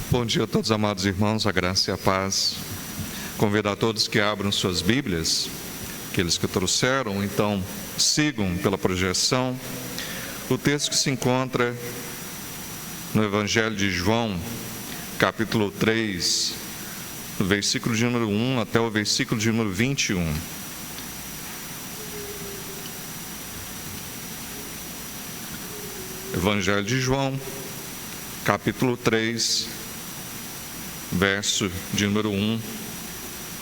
Bom dia a todos, amados irmãos, a graça e a paz. Convido a todos que abram suas Bíblias, aqueles que trouxeram, então sigam pela projeção. O texto que se encontra no Evangelho de João, capítulo 3, do versículo de número 1 até o versículo de número 21. Evangelho de João, capítulo 3, verso de número 1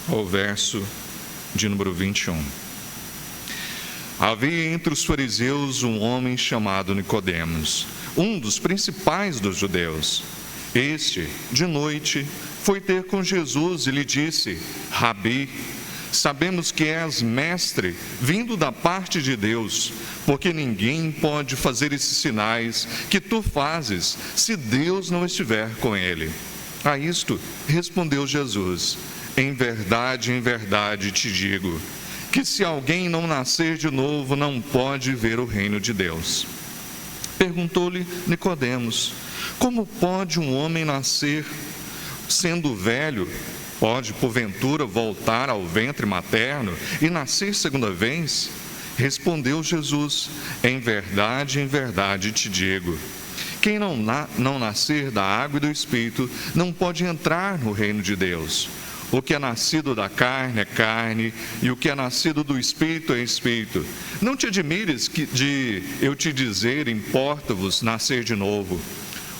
ao verso de número 21. Havia entre os fariseus um homem chamado Nicodemos, um dos principais dos judeus. Este, de noite, foi ter com Jesus e lhe disse: Rabi, sabemos que és mestre, vindo da parte de Deus, porque ninguém pode fazer esses sinais que tu fazes, se Deus não estiver com ele. A isto respondeu Jesus: em verdade te digo, que se alguém não nascer de novo, não pode ver o reino de Deus. Perguntou-lhe Nicodemos: como pode um homem nascer sendo velho? Pode, porventura, voltar ao ventre materno e nascer segunda vez? Respondeu Jesus: em verdade te digo, quem não nascer da água e do Espírito não pode entrar no reino de Deus. O que é nascido da carne é carne, e o que é nascido do Espírito é Espírito. Não te admires de eu te dizer: importa-vos nascer de novo.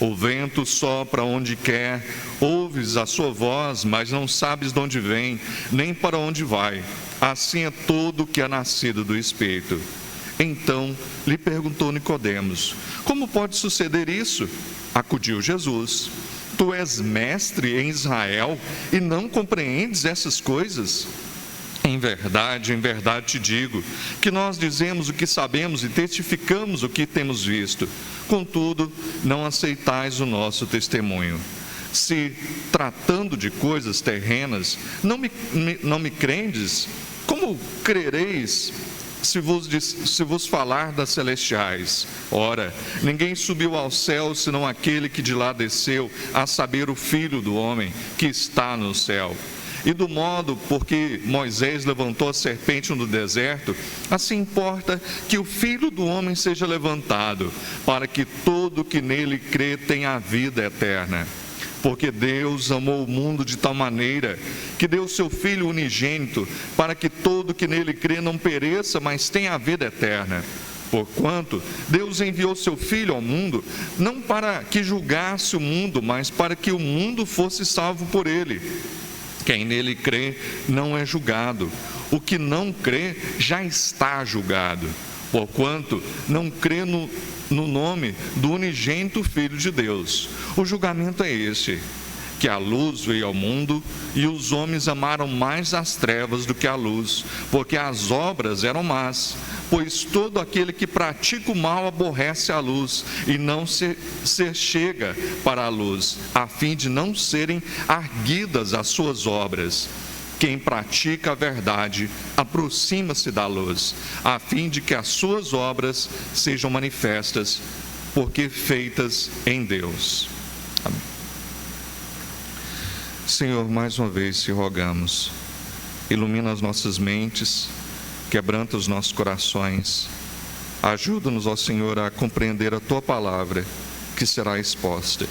O vento sopra onde quer, ouves a sua voz, mas não sabes de onde vem, nem para onde vai. Assim é todo o que é nascido do Espírito. Então lhe perguntou Nicodemos: como pode suceder isso? Acudiu Jesus: tu és mestre em Israel e não compreendes essas coisas? Em verdade te digo, que nós dizemos o que sabemos e testificamos o que temos visto. Contudo, não aceitais o nosso testemunho. Se, tratando de coisas terrenas, não me crendes, como crereis se vos falar das celestiais? Ora, ninguém subiu ao céu senão aquele que de lá desceu, a saber, o Filho do homem que está no céu. E do modo porque Moisés levantou a serpente no deserto, assim importa que o Filho do homem seja levantado, para que todo que nele crê tenha a vida eterna. Porque Deus amou o mundo de tal maneira que deu o seu Filho unigênito, para que todo que nele crê não pereça, mas tenha a vida eterna. Porquanto Deus enviou seu Filho ao mundo, não para que julgasse o mundo, mas para que o mundo fosse salvo por ele. Quem nele crê não é julgado. O que não crê já está julgado, porquanto não crê no nome do unigênito Filho de Deus. O julgamento é este: que a luz veio ao mundo, e os homens amaram mais as trevas do que a luz, porque as obras eram más. Pois todo aquele que pratica o mal aborrece a luz, e não se chega para a luz, a fim de não serem arguidas as suas obras. Quem pratica a verdade aproxima-se da luz, a fim de que as suas obras sejam manifestas, porque feitas em Deus. Amém. Senhor, mais uma vez te rogamos, ilumina as nossas mentes, quebranta os nossos corações, ajuda-nos, ó Senhor, a compreender a Tua palavra que será exposta.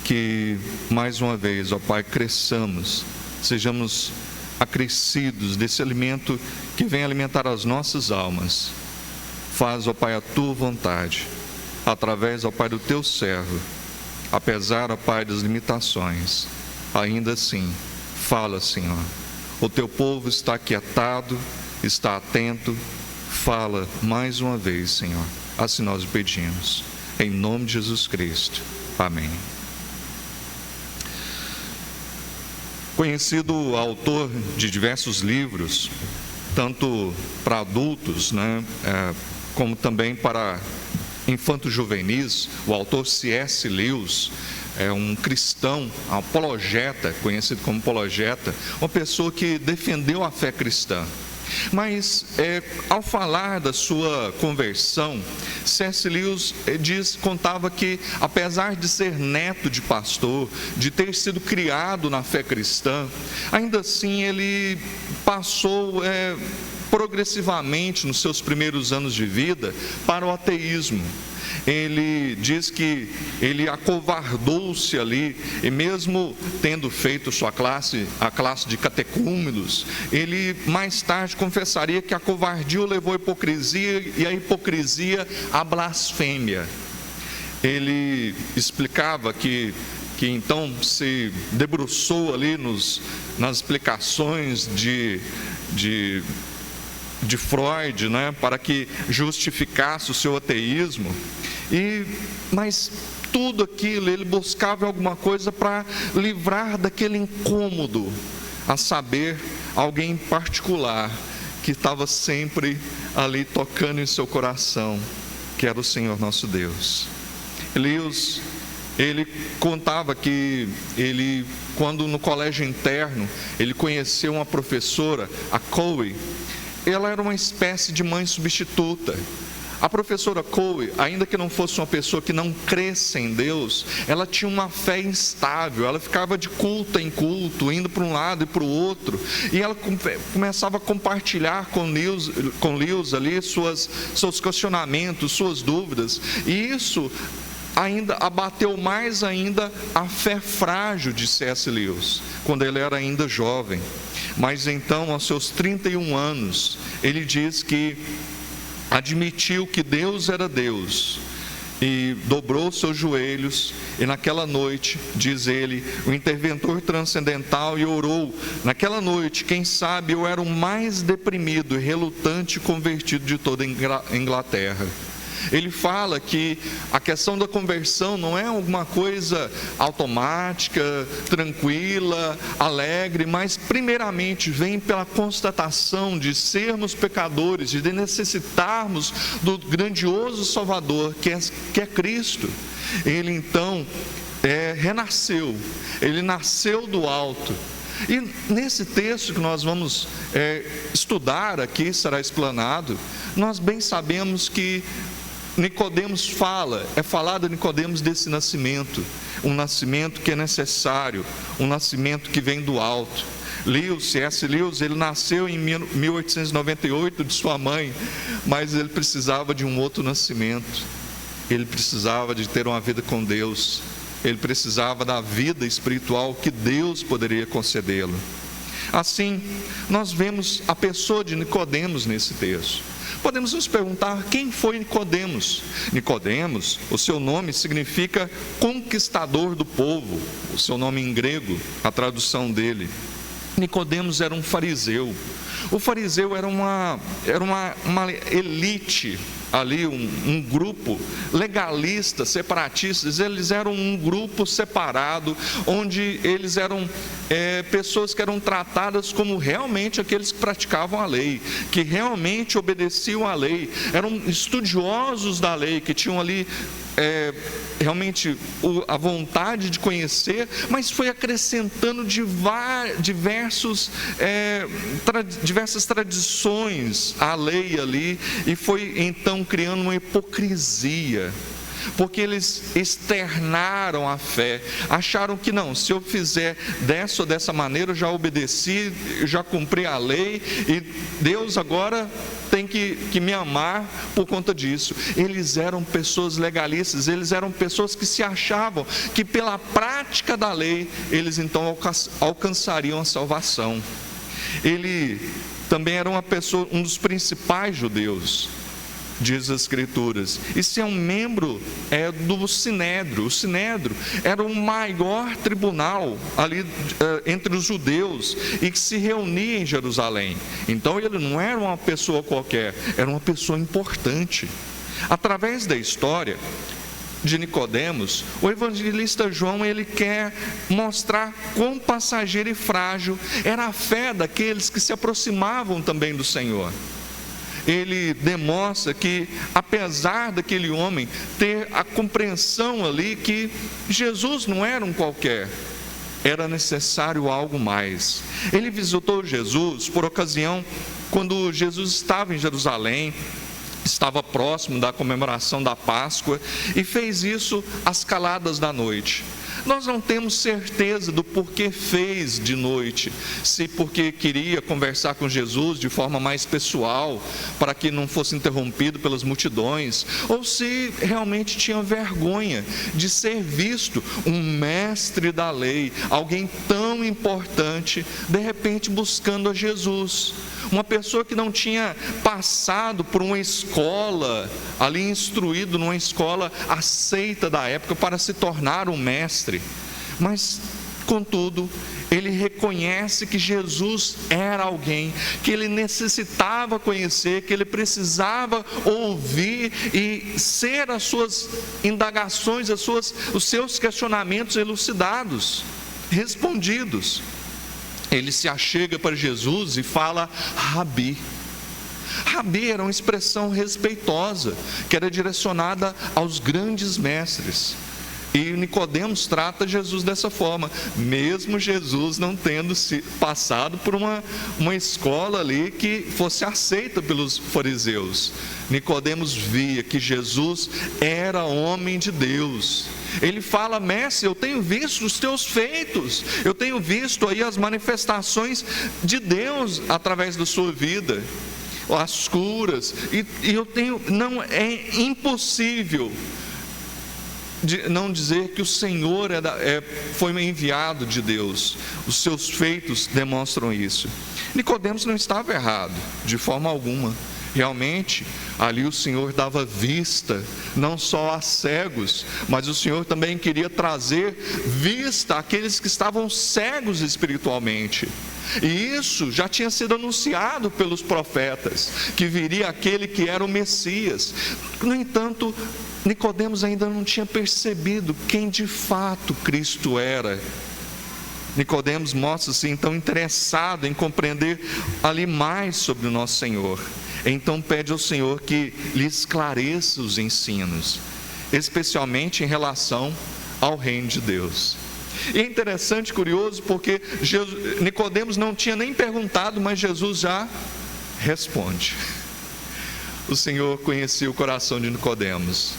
Que, mais uma vez, ó Pai, cresçamos, sejamos acrescidos desse alimento que vem alimentar as nossas almas. Faz, ó Pai, a Tua vontade, através, ó Pai, do Teu servo, apesar, ó Pai, das limitações. Ainda assim, fala, Senhor. O Teu povo está aquietado, está atento. Fala mais uma vez, Senhor. Assim nós o pedimos. Em nome de Jesus Cristo. Amém. Conhecido autor de diversos livros, tanto para adultos, como também para infantos juvenis, o autor C.S. Lewis é um cristão, um apologeta, conhecido como apologeta, uma pessoa que defendeu a fé cristã. Mas, ao falar da sua conversão, C.S. Lewis contava que, apesar de ser neto de pastor, de ter sido criado na fé cristã, ainda assim ele passou progressivamente, nos seus primeiros anos de vida, para o ateísmo. Ele diz que ele acovardou-se ali, e mesmo tendo feito a classe de catecúmenos, ele mais tarde confessaria que a covardia o levou à hipocrisia, e a hipocrisia à blasfêmia. Ele explicava que então se debruçou ali nas explicações de Freud, né, para que justificasse o seu ateísmo, mas tudo aquilo ele buscava alguma coisa para livrar daquele incômodo, a saber, alguém em particular que estava sempre ali tocando em seu coração, que era o Senhor nosso Deus. Lewis, ele contava que quando no colégio interno, ele conheceu uma professora, a Coe. Ela era uma espécie de mãe substituta. A professora Coe, ainda que não fosse uma pessoa que não cresce em Deus, ela tinha uma fé instável, ela ficava de culto em culto, indo para um lado e para o outro, e ela começava a compartilhar com Lewis ali seus questionamentos, suas dúvidas, e isso ainda abateu mais ainda a fé frágil de C.S. Lewis, quando ele era ainda jovem. Mas então, aos seus 31 anos, ele diz que admitiu que Deus era Deus e dobrou seus joelhos, e naquela noite, diz ele, o interventor transcendental, e orou. Naquela noite, quem sabe, eu era o mais deprimido e relutante convertido de toda a Inglaterra. Ele fala que a questão da conversão não é alguma coisa automática, tranquila, alegre, mas primeiramente vem pela constatação de sermos pecadores, de necessitarmos do grandioso Salvador que é Cristo. Ele então renasceu, ele nasceu do alto. E nesse texto que nós vamos estudar aqui, será explanado, nós bem sabemos que Nicodemos falado a Nicodemos desse nascimento, um nascimento que é necessário, um nascimento que vem do alto. C.S. Lewis, ele nasceu em 1898 de sua mãe, mas ele precisava de um outro nascimento, ele precisava de ter uma vida com Deus, ele precisava da vida espiritual que Deus poderia concedê-lo. Assim, nós vemos a pessoa de Nicodemos nesse texto. Podemos nos perguntar quem foi Nicodemos. Nicodemos, o seu nome significa conquistador do povo, o seu nome em grego, a tradução dele. Nicodemos era um fariseu. O fariseu era uma elite ali, um grupo legalista, separatistas. Eles eram um grupo separado, onde eles eram pessoas que eram tratadas como realmente aqueles que praticavam a lei, que realmente obedeciam à lei, eram estudiosos da lei, que tinham ali realmente a vontade de conhecer, mas foi acrescentando diversas tradições à lei ali, e foi então criando uma hipocrisia, porque eles externaram a fé, acharam que não, se eu fizer dessa ou dessa maneira, eu já obedeci, eu já cumpri a lei, e Deus agora tem que me amar por conta disso. Eles eram pessoas legalistas, eles eram pessoas que se achavam que pela prática da lei, eles então alcançariam a salvação. Ele também era um dos principais judeus, diz as Escrituras, e se é um membro do Sinédrio. O Sinédrio era o maior tribunal ali entre os judeus, e que se reunia em Jerusalém. Então ele não era uma pessoa qualquer, era uma pessoa importante. Através da história de Nicodemos, o evangelista João, ele quer mostrar quão passageira e frágil era a fé daqueles que se aproximavam também do Senhor. Ele demonstra que, apesar daquele homem ter a compreensão ali que Jesus não era um qualquer, era necessário algo mais. Ele visitou Jesus por ocasião quando Jesus estava em Jerusalém, estava próximo da comemoração da Páscoa, e fez isso às caladas da noite. Nós não temos certeza do porquê fez de noite, se porque queria conversar com Jesus de forma mais pessoal, para que não fosse interrompido pelas multidões, ou se realmente tinha vergonha de ser visto um mestre da lei, alguém tão importante, de repente buscando a Jesus. Uma pessoa que não tinha passado por uma escola, ali instruído numa escola aceita da época para se tornar um mestre. Mas, contudo, ele reconhece que Jesus era alguém que ele necessitava conhecer, que ele precisava ouvir e ser as suas indagações, os seus questionamentos elucidados, respondidos. Ele se achega para Jesus e fala Rabi. Rabi era uma expressão respeitosa, que era direcionada aos grandes mestres. E Nicodemos trata Jesus dessa forma, mesmo Jesus não tendo passado por uma escola ali que fosse aceita pelos fariseus. Nicodemos via que Jesus era homem de Deus. Ele fala: mestre, eu tenho visto os teus feitos, eu tenho visto aí as manifestações de Deus através da sua vida, as curas, e não é impossível de não dizer que o Senhor foi enviado de Deus. Os seus feitos demonstram isso. Nicodemos não estava errado, de forma alguma. Realmente, ali o Senhor dava vista, não só a cegos, mas o Senhor também queria trazer vista àqueles que estavam cegos espiritualmente. E isso já tinha sido anunciado pelos profetas, que viria aquele que era o Messias. No entanto, Nicodemos ainda não tinha percebido quem de fato Cristo era. Nicodemos mostra-se então interessado em compreender ali mais sobre o nosso Senhor. Então pede ao Senhor que lhe esclareça os ensinos, especialmente em relação ao reino de Deus. E é interessante, curioso, porque Nicodemos não tinha nem perguntado, mas Jesus já responde. O Senhor conhecia o coração de Nicodemos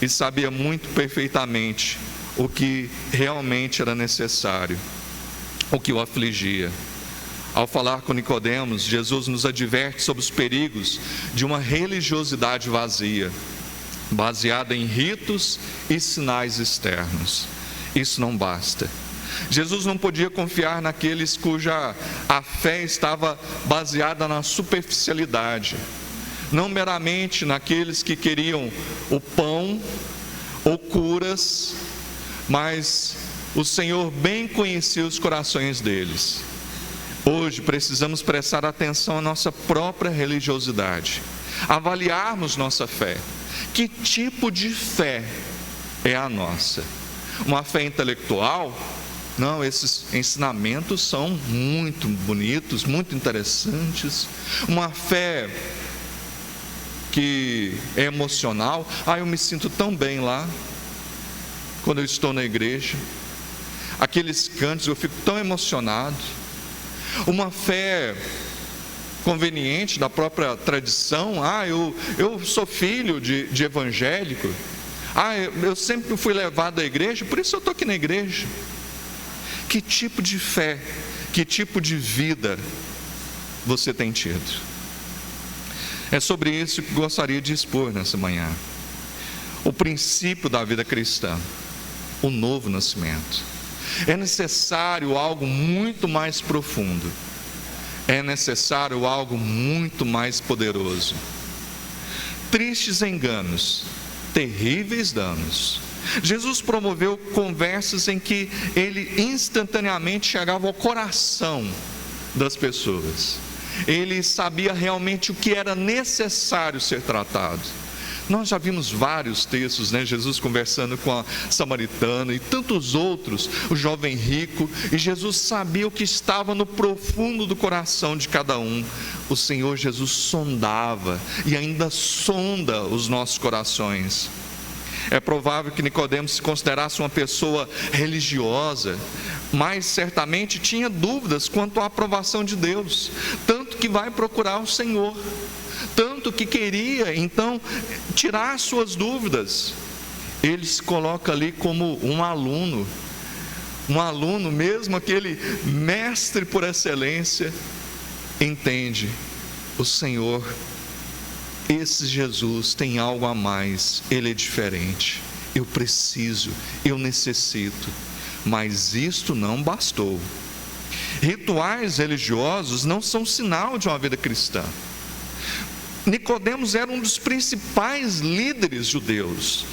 e sabia muito perfeitamente o que realmente era necessário, o que o afligia. Ao falar com Nicodemos, Jesus nos adverte sobre os perigos de uma religiosidade vazia, baseada em ritos e sinais externos. Isso não basta. Jesus não podia confiar naqueles cuja a fé estava baseada na superficialidade, não meramente naqueles que queriam o pão ou curas, mas o Senhor bem conhecia os corações deles. Hoje precisamos prestar atenção à nossa própria religiosidade, avaliarmos nossa fé. Que tipo de fé é a nossa? Uma fé intelectual? Não, esses ensinamentos são muito bonitos, muito interessantes. Uma fé que é emocional. Eu me sinto tão bem lá, quando eu estou na igreja. Aqueles cantos, eu fico tão emocionado. Uma fé conveniente da própria tradição. Eu sou filho de evangélico. Eu sempre fui levado à igreja, por isso eu estou aqui na igreja. Que tipo de fé, que tipo de vida você tem tido? É sobre isso que gostaria de expor nessa manhã. O princípio da vida cristã, o novo nascimento. É necessário algo muito mais profundo. É necessário algo muito mais poderoso. Tristes enganos, terríveis danos. Jesus promoveu conversas em que ele instantaneamente chegava ao coração das pessoas. Ele sabia realmente o que era necessário ser tratado. Nós já vimos vários textos, Jesus conversando com a samaritana e tantos outros, o jovem rico, e Jesus sabia o que estava no profundo do coração de cada um. O Senhor Jesus sondava e ainda sonda os nossos corações. É provável que Nicodemos se considerasse uma pessoa religiosa, mas certamente tinha dúvidas quanto à aprovação de Deus, tanto que vai procurar o Senhor, tanto que queria então tirar suas dúvidas. Ele se coloca ali como um aluno, mesmo aquele mestre por excelência, entende: o Senhor, esse Jesus tem algo a mais, Ele é diferente, eu preciso, eu necessito. Mas isto não bastou. Rituais religiosos não são sinal de uma vida cristã. Nicodemos era um dos principais líderes judeus,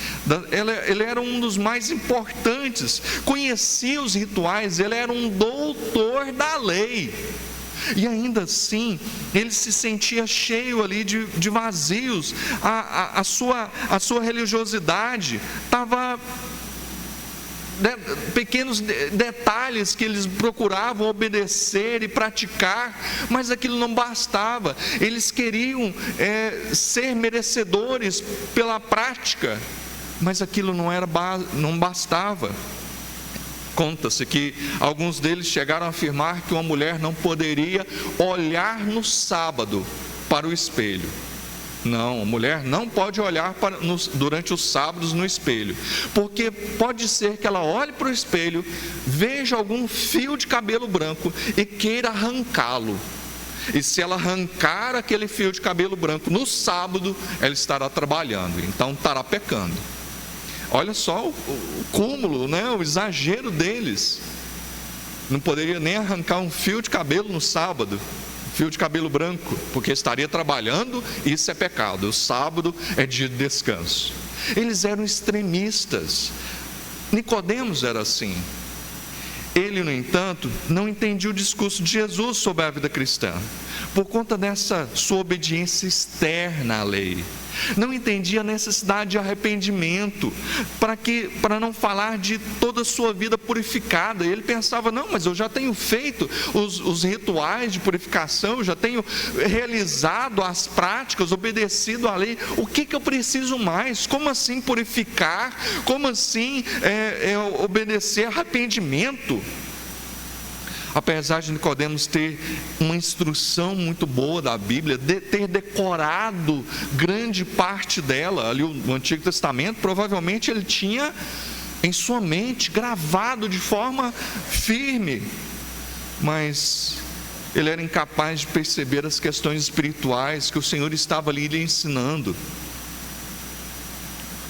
ele era um dos mais importantes, conhecia os rituais, ele era um doutor da lei. E ainda assim, ele se sentia cheio ali de vazios. A sua religiosidade estava... pequenos detalhes que eles procuravam obedecer e praticar, mas aquilo não bastava. Eles queriam ser merecedores pela prática, mas aquilo não bastava. Conta-se que alguns deles chegaram a afirmar que uma mulher não poderia olhar no sábado para o espelho. Não, a mulher não pode olhar durante os sábados no espelho, porque pode ser que ela olhe para o espelho, veja algum fio de cabelo branco e queira arrancá-lo. E se ela arrancar aquele fio de cabelo branco no sábado, ela estará trabalhando, então estará pecando. Olha só o cúmulo, o exagero deles. Não poderia nem arrancar um fio de cabelo no sábado, fio de cabelo branco, porque estaria trabalhando, e isso é pecado. O sábado é dia de descanso. Eles eram extremistas. Nicodemos era assim. Ele, no entanto, não entendia o discurso de Jesus sobre a vida cristã, por conta dessa sua obediência externa à lei. Não entendia a necessidade de arrependimento, para não falar de toda a sua vida purificada. Ele pensava: não, mas eu já tenho feito os rituais de purificação, eu já tenho realizado as práticas, obedecido à lei, o que eu preciso mais? Como assim purificar? Como assim obedecer arrependimento? Apesar de Nicodemos ter uma instrução muito boa da Bíblia, ter decorado grande parte dela, ali o Antigo Testamento, provavelmente ele tinha em sua mente gravado de forma firme, mas ele era incapaz de perceber as questões espirituais que o Senhor estava ali lhe ensinando.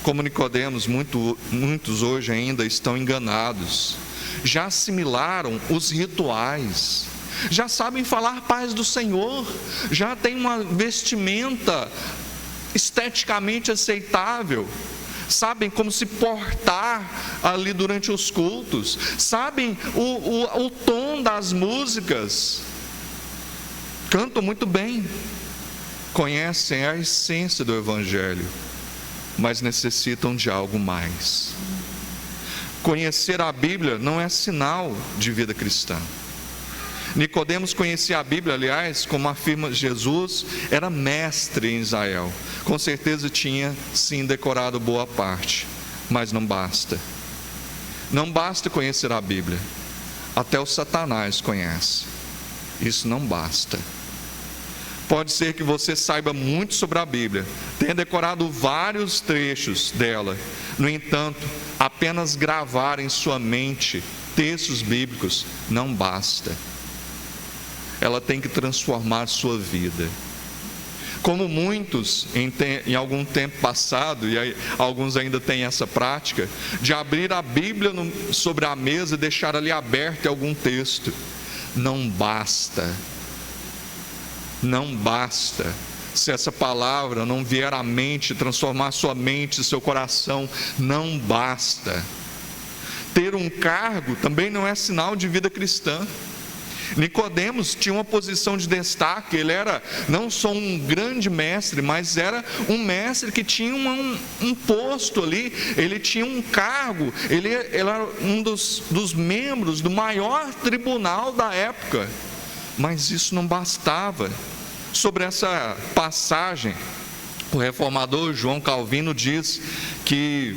Como Nicodemos, muitos hoje ainda estão enganados. Já assimilaram os rituais, já sabem falar paz do Senhor, já tem uma vestimenta esteticamente aceitável, sabem como se portar ali durante os cultos, sabem o tom das músicas, cantam muito bem, conhecem a essência do Evangelho, mas necessitam de algo mais. Conhecer a Bíblia não é sinal de vida cristã. Nicodemos conhecia a Bíblia, aliás, como afirma Jesus, era mestre em Israel. Com certeza tinha, sim, decorado boa parte, mas não basta. Não basta conhecer a Bíblia. Até o Satanás conhece. Isso não basta. Pode ser que você saiba muito sobre a Bíblia, tenha decorado vários trechos dela. No entanto, apenas gravar em sua mente textos bíblicos não basta. Ela tem que transformar sua vida. Como muitos em algum tempo passado, e aí, alguns ainda têm essa prática, de abrir a Bíblia sobre a mesa e deixar ali aberto algum texto. Não basta. Não basta. Se essa palavra não vier à mente, transformar sua mente, seu coração, não basta. Ter um cargo também não é sinal de vida cristã. Nicodemos tinha uma posição de destaque, ele era não só um grande mestre, mas era um mestre que tinha um posto ali, ele tinha um cargo, ele era um dos membros do maior tribunal da época, mas isso não bastava. Sobre essa passagem, O reformador João Calvino diz que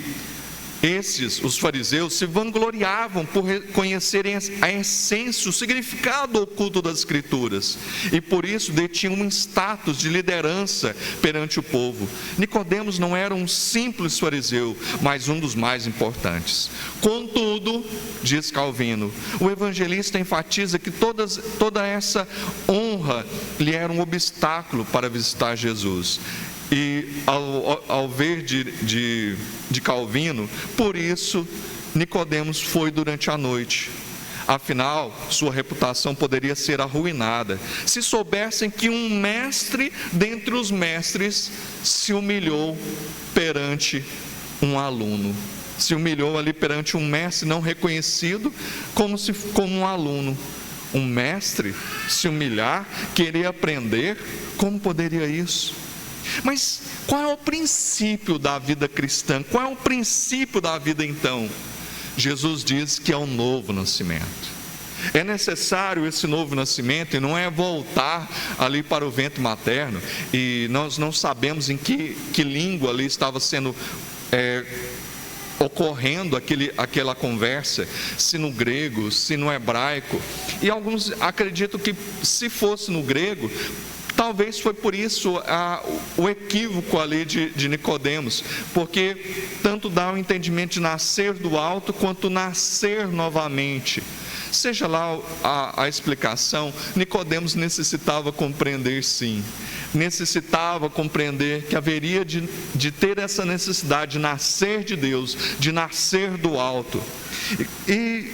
os fariseus, se vangloriavam por conhecerem a essência, o significado oculto das Escrituras, e por isso detinham um status de liderança perante o povo. Nicodemos não era um simples fariseu, mas um dos mais importantes. Contudo, diz Calvino, o evangelista enfatiza que toda essa honra lhe era um obstáculo para visitar Jesus. E ao ver de Calvino, por isso Nicodemos foi durante a noite. Afinal, sua reputação poderia ser arruinada se soubessem que um mestre dentre os mestres se humilhou perante um aluno. Se humilhou ali perante um mestre não reconhecido como um aluno. Um mestre se humilhar, querer aprender, como poderia isso? Mas qual é o princípio da vida cristã? Qual é o princípio da vida então? Jesus diz que é um novo nascimento. É necessário esse novo nascimento, e não é voltar ali para o ventre materno, e nós não sabemos em que língua ali estava sendo ocorrendo aquela conversa, se no grego, se no hebraico, e alguns acreditam que se fosse no grego, talvez foi por isso o equívoco ali de Nicodemos, porque tanto dá o entendimento de nascer do alto, quanto nascer novamente. Seja lá a explicação, Nicodemos necessitava compreender sim, necessitava compreender que haveria de ter essa necessidade de nascer de Deus, de nascer do alto. E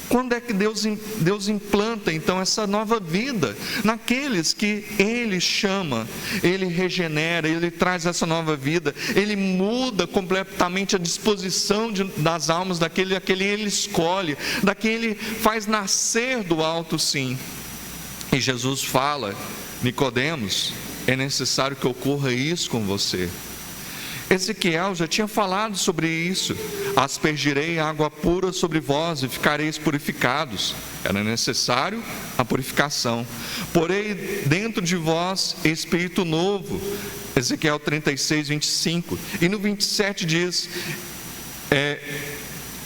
quando é que Deus implanta então essa nova vida naqueles que Ele chama, Ele regenera, Ele traz essa nova vida, Ele muda completamente a disposição das almas daquele Ele escolhe, daquele faz nascer do alto sim. E Jesus fala: Nicodemos, é necessário que ocorra isso com você. Ezequiel já tinha falado sobre isso: aspergirei água pura sobre vós e ficareis purificados. Era necessário a purificação. Porei dentro de vós espírito novo. Ezequiel 36, 25. E no 27 diz: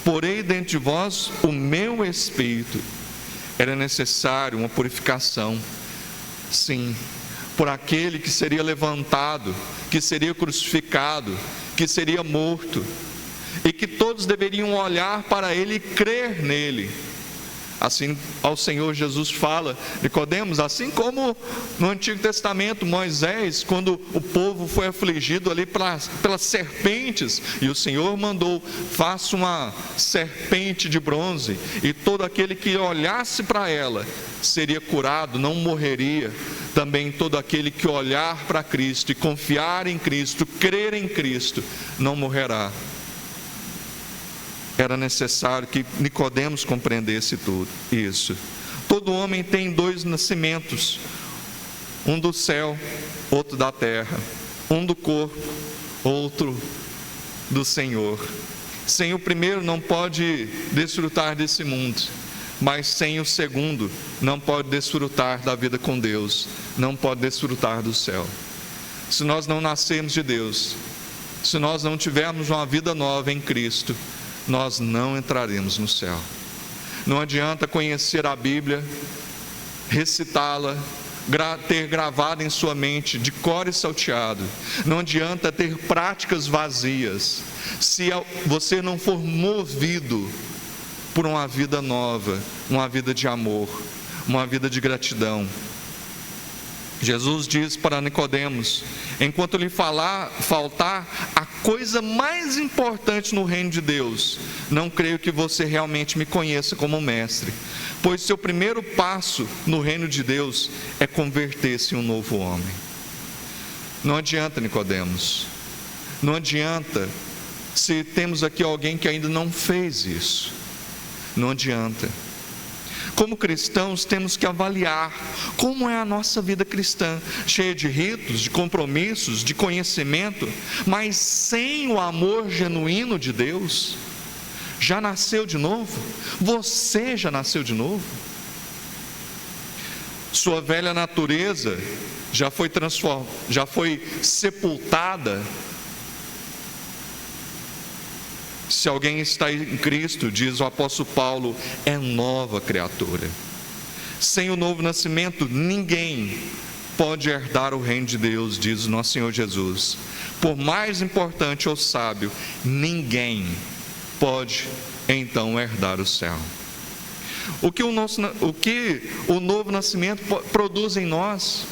porei dentro de vós o meu espírito. Era necessário uma purificação, sim, por aquele que seria levantado, que seria crucificado, que seria morto, e que todos deveriam olhar para Ele e crer nele. Assim, ao Senhor Jesus fala: Nicodemos, assim como no Antigo Testamento, Moisés, quando o povo foi afligido ali pelas serpentes, e o Senhor mandou: faça uma serpente de bronze, e todo aquele que olhasse para ela seria curado, não morreria. Também todo aquele que olhar para Cristo e confiar em Cristo, crer em Cristo, não morrerá. Era necessário que Nicodemos compreendesse tudo isso. Todo homem tem dois nascimentos: um do céu, outro da terra, um do corpo, outro do Senhor. Sem o primeiro não pode desfrutar desse mundo, mas sem o segundo não pode desfrutar da vida com Deus, não pode desfrutar do céu. Se nós não nascermos de Deus, se nós não tivermos uma vida nova em Cristo, nós não entraremos no céu. Não adianta conhecer a Bíblia, recitá-la, ter gravado em sua mente de cor e salteado. Não adianta ter práticas vazias, se você não for movido por uma vida nova, uma vida de amor, uma vida de gratidão. Jesus diz para Nicodemos: enquanto lhe faltar a coisa mais importante no reino de Deus, não creio que você realmente me conheça como mestre, pois seu primeiro passo no reino de Deus é converter-se em um novo homem. Não adianta, Nicodemos, não adianta se temos aqui alguém que ainda não fez isso, não adianta. Como cristãos, temos que avaliar como é a nossa vida cristã, cheia de ritos, de compromissos, de conhecimento, mas sem o amor genuíno de Deus. Já nasceu de novo? Você já nasceu de novo? Sua velha natureza já foi sepultada. Se alguém está em Cristo, diz o apóstolo Paulo, é nova criatura. Sem o novo nascimento, ninguém pode herdar o reino de Deus, diz o nosso Senhor Jesus. Por mais importante ou sábio, ninguém pode então herdar o céu. O que o novo nascimento produz em nós?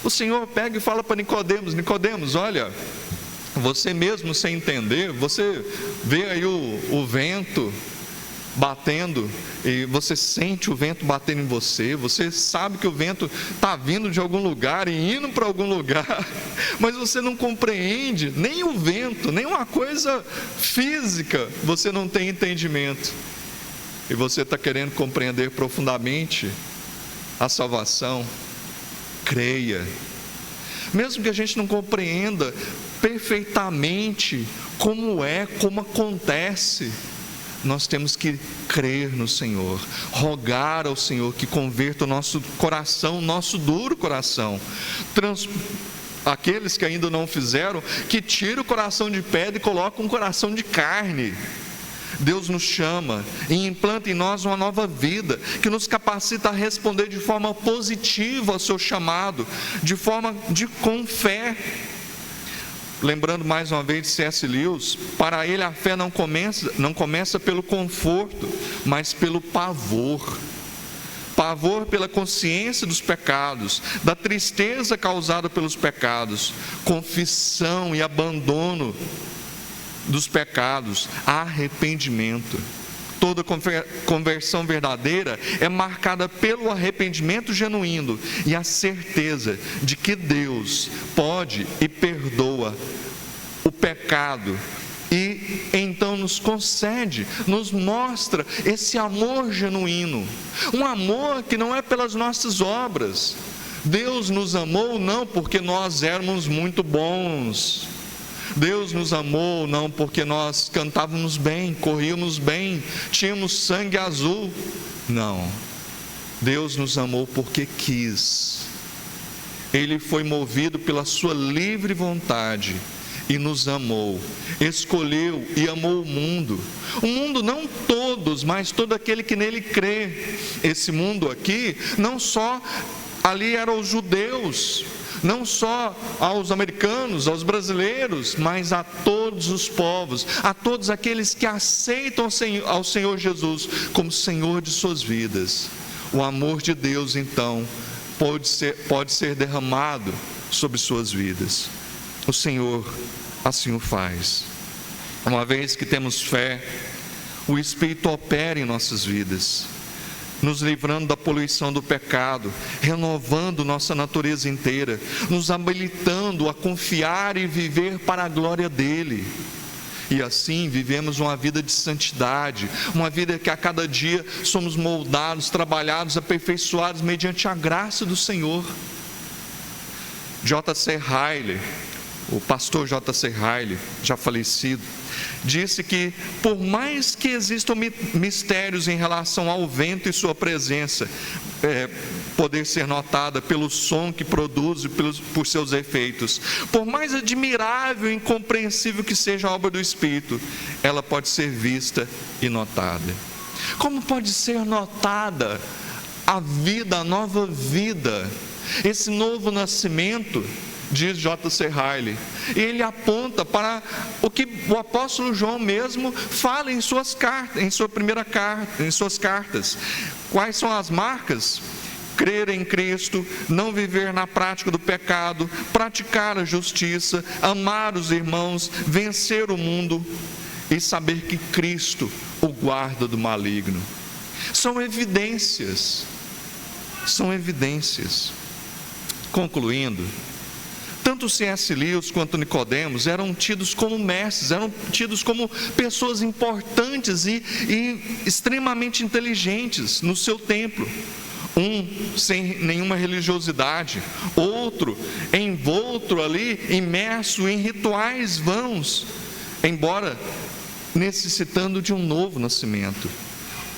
O Senhor pega e fala para Nicodemos: Nicodemos, olha, você mesmo sem entender, você vê aí o vento batendo, e você sente o vento batendo em você, você sabe que o vento está vindo de algum lugar e indo para algum lugar, mas você não compreende nem o vento, nem uma coisa física, você não tem entendimento, e você está querendo compreender profundamente a salvação. Creia, mesmo que a gente não compreenda perfeitamente como acontece, nós temos que crer no Senhor, rogar ao Senhor que converta o nosso coração, nosso duro coração. Aqueles que ainda não fizeram, que tire o coração de pedra e coloque um coração de carne. Deus nos chama e implanta em nós uma nova vida, que nos capacita a responder de forma positiva ao seu chamado, com fé. Lembrando mais uma vez de C.S. Lewis, para ele a fé não começa pelo conforto, mas pelo pavor. Pavor pela consciência dos pecados, da tristeza causada pelos pecados, confissão e abandono dos pecados, arrependimento. Toda conversão verdadeira é marcada pelo arrependimento genuíno e a certeza de que Deus pode e perdoa o pecado, e então nos concede, nos mostra esse amor genuíno, um amor que não é pelas nossas obras. Deus nos amou não porque nós éramos muito bons, Deus nos amou não porque nós cantávamos bem, corríamos bem, tínhamos sangue azul. Não, Deus nos amou porque quis. Ele foi movido pela sua livre vontade e nos amou, escolheu e amou o mundo não todos, mas todo aquele que nele crê. Esse mundo aqui, não só ali eram os judeus, não só aos americanos, aos brasileiros, mas a todos os povos, a todos aqueles que aceitam ao Senhor Jesus como Senhor de suas vidas. O amor de Deus então pode ser derramado sobre suas vidas. O Senhor assim o faz. Uma vez que temos fé, o Espírito opera em nossas vidas, nos livrando da poluição do pecado, renovando nossa natureza inteira, nos habilitando a confiar e viver para a glória dEle. E assim vivemos uma vida de santidade, uma vida que a cada dia somos moldados, trabalhados, aperfeiçoados mediante a graça do Senhor. J.C. Ryle, o pastor J.C. Ryle, já falecido, disse que por mais que existam mistérios em relação ao vento e sua presença, poder ser notada pelo som que produz e por seus efeitos, por mais admirável e incompreensível que seja a obra do Espírito, ela pode ser vista e notada. Como pode ser notada a vida, a nova vida, esse novo nascimento? Diz J.C. Ryle, e ele aponta para o que o apóstolo João mesmo fala em suas cartas. Quais são as marcas? Crer em Cristo, não viver na prática do pecado, praticar a justiça, amar os irmãos, vencer o mundo e saber que Cristo o guarda do maligno. São evidências. Concluindo, tanto C.S. Lewis quanto Nicodemos eram tidos como mestres, eram tidos como pessoas importantes e extremamente inteligentes no seu tempo. Um sem nenhuma religiosidade, outro envolto ali, imerso em rituais vãos, embora necessitando de um novo nascimento.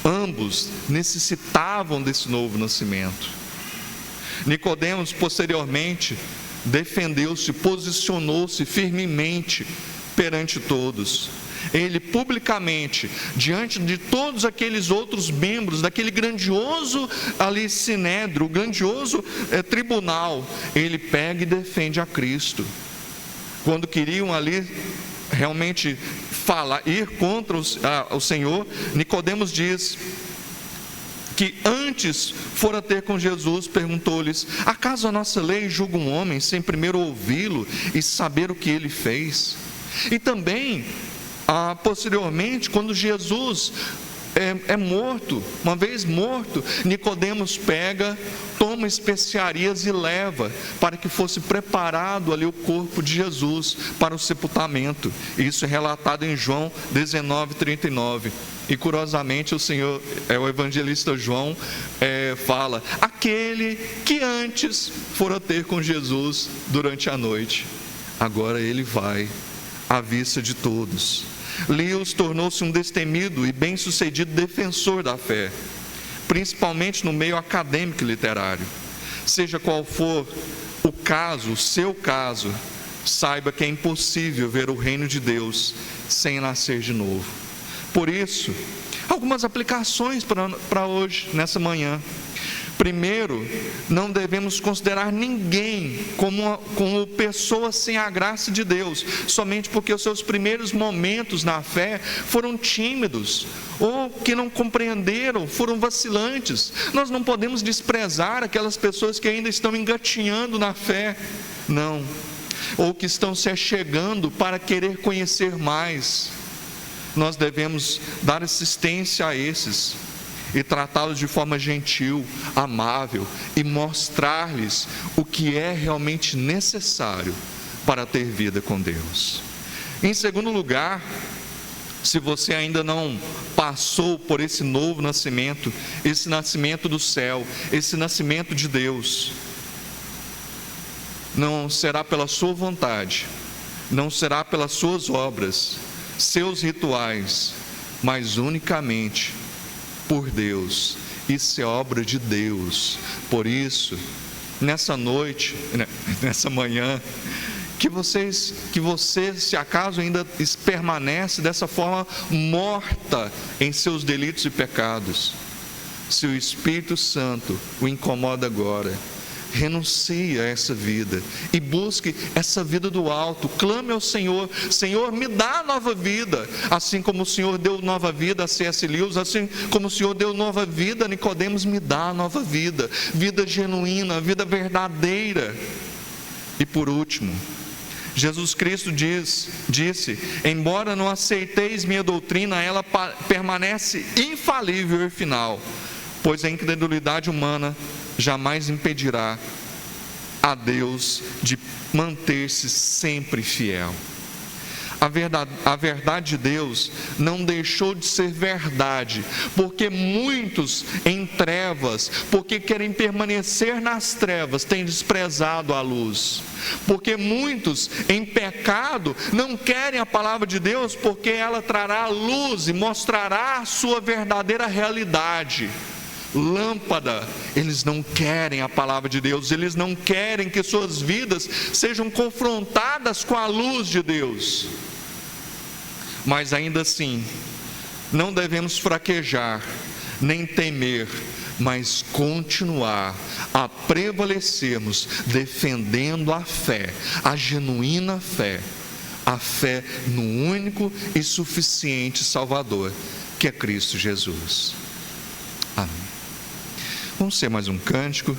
Ambos necessitavam desse novo nascimento. Nicodemos, posteriormente, defendeu-se, posicionou-se firmemente perante todos. Ele publicamente, diante de todos aqueles outros membros daquele grandioso ali sinédrio, grandioso tribunal, ele pega e defende a Cristo. Quando queriam ali realmente ir contra o Senhor, Nicodemos diz que antes fora ter com Jesus, perguntou-lhes: acaso a nossa lei julga um homem sem primeiro ouvi-lo e saber o que ele fez? E também, posteriormente, quando Jesus é morto, uma vez morto, Nicodemos pega, toma especiarias e leva, para que fosse preparado ali o corpo de Jesus para o sepultamento. Isso é relatado em João 19:39. E curiosamente o evangelista João fala: aquele que antes fora ter com Jesus durante a noite, agora ele vai à vista de todos. Lewis tornou-se um destemido e bem-sucedido defensor da fé, principalmente no meio acadêmico e literário. Seja qual for o seu caso, saiba que é impossível ver o reino de Deus sem nascer de novo. Por isso, algumas aplicações para hoje, nessa manhã. Primeiro, não devemos considerar ninguém como pessoa sem a graça de Deus, somente porque os seus primeiros momentos na fé foram tímidos, ou que não compreenderam, foram vacilantes. Nós não podemos desprezar aquelas pessoas que ainda estão engatinhando na fé, não, ou que estão se achegando para querer conhecer mais. Nós devemos dar assistência a esses e tratá-los de forma gentil, amável, e mostrar-lhes o que é realmente necessário para ter vida com Deus. Em segundo lugar, se você ainda não passou por esse novo nascimento, esse nascimento do céu, esse nascimento de Deus, não será pela sua vontade, não será pelas suas obras, seus rituais, mas unicamente por Deus. Isso é obra de Deus. Por isso, nessa noite, nessa manhã, que você, se acaso ainda permanece dessa forma morta em seus delitos e pecados, se o Espírito Santo o incomoda agora, renuncie a essa vida e busque essa vida do alto. Clame ao Senhor: Senhor, me dá nova vida, assim como o Senhor deu nova vida a C.S. Lewis, assim como o Senhor deu nova vida a Nicodemos. Me dá nova vida, vida genuína, vida verdadeira. E por último, Jesus Cristo disse: embora não aceiteis minha doutrina, ela permanece infalível e final, pois a incredulidade humana jamais impedirá a Deus de manter-se sempre fiel. A verdade de Deus não deixou de ser verdade, porque muitos em trevas, porque querem permanecer nas trevas, têm desprezado a luz. Porque muitos em pecado não querem a palavra de Deus, porque ela trará luz e mostrará a sua verdadeira realidade. Lâmpada, eles não querem a palavra de Deus, eles não querem que suas vidas sejam confrontadas com a luz de Deus. Mas ainda assim, não devemos fraquejar, nem temer, mas continuar a prevalecermos defendendo a fé, a genuína fé, a fé no único e suficiente Salvador, que é Cristo Jesus. Amém. Vamos ser mais um cântico.